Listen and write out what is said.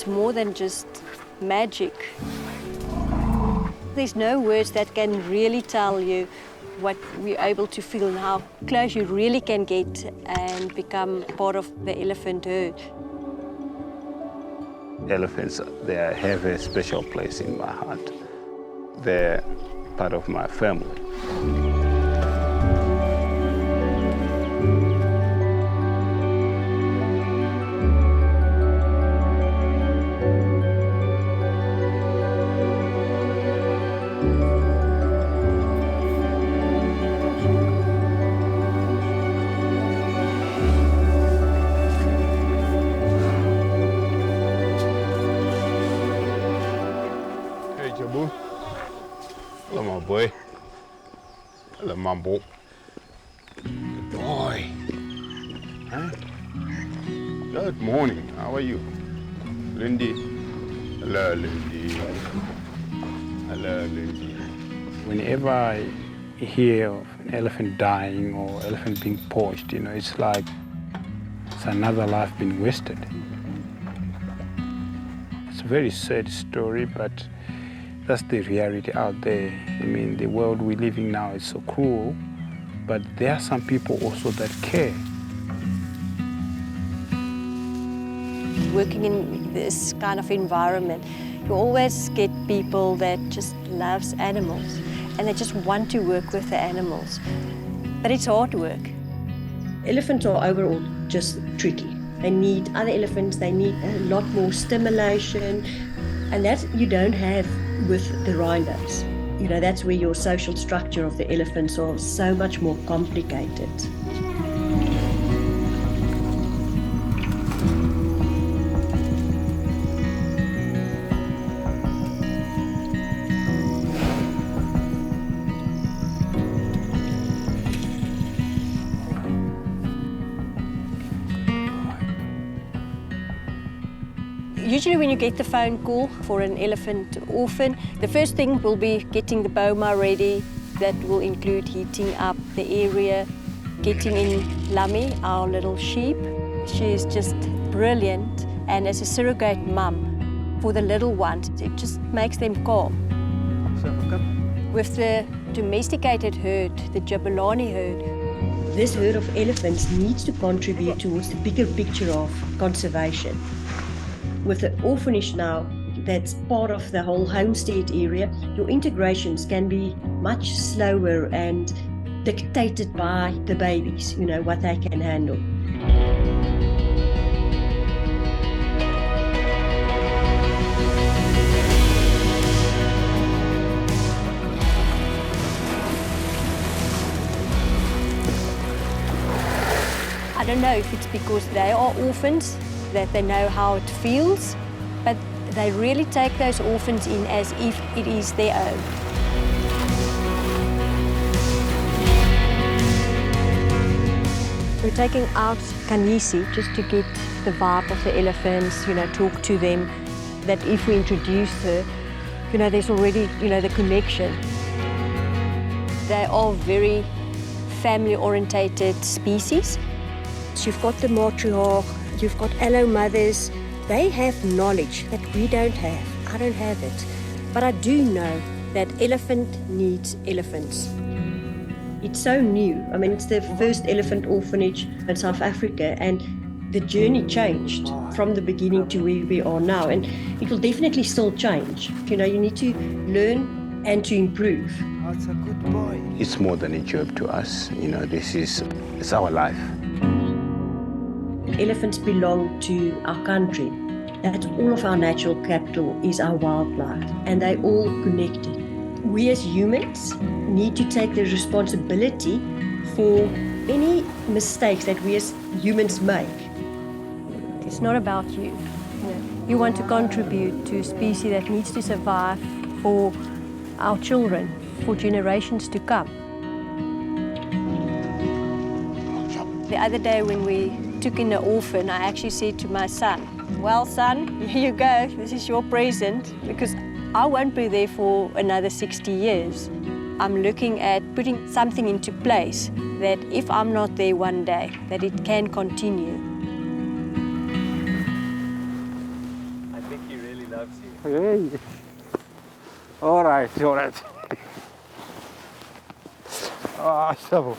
more than just magic. There's no words that can really tell you what we're able to feel and how close you really can get and become part of the elephant herd. Elephants, they have a special place in my heart. They're part of my family. Hello, my boy. Hello, Mambo. Good boy. Huh? Good morning. How are you? Lindy. Hello, Lindy. Hello, Lindy. Whenever I hear of an elephant dying or elephant being poached, you know, it's like it's another life being wasted. It's a very sad story, but that's the reality out there. I mean, the world we're living now is so cruel, but there are some people also that care. Working in this kind of environment, you always get people that just loves animals and they just want to work with the animals. But it's hard work. Elephants are overall just tricky. They need other elephants, they need a lot more stimulation, and that you don't have with the rhinos. You know, that's where your social structure of the elephants are so much more complicated. Usually when you get the phone call for an elephant orphan, the first thing will be getting the boma ready. That will include heating up the area, getting in Lummy, our little sheep. She is just brilliant, and as a surrogate mum for the little ones, it just makes them calm. With the domesticated herd, the Jabulani herd, this herd of elephants needs to contribute towards the bigger picture of conservation. With the orphanage now, that's part of the whole homestead area, your integrations can be much slower and dictated by the babies, you know, what they can handle. I don't know if it's because they are orphans, that they know how it feels, but they really take those orphans in as if it is their own. We're taking out Kanisi just to get the vibe of the elephants, you know, talk to them, that if we introduce her, you know, there's already, you know, the connection. They are very family-orientated species. So you've got the matriarch, you've got allo mothers. They have knowledge that we don't have. I don't have it. But I do know that elephant needs elephants. It's so new. I mean, it's the first elephant orphanage in South Africa, and the journey changed from the beginning to where we are now, and it will definitely still change. You know, you need to learn and to improve. That's a good boy. It's more than a job to us. You know, it's our life. Elephants belong to our country. That's all of our natural capital is our wildlife, and they're all connected. We as humans need to take the responsibility for any mistakes that we as humans make. It's not about you. You want to contribute to a species that needs to survive for our children, for generations to come. The other day when we took in the orphan, I actually said to my son, well, son, here you go, this is your present, because I won't be there for another 60 years. I'm looking at putting something into place that if I'm not there one day, that it can continue. I think Hey. All right, all right. Ah, so.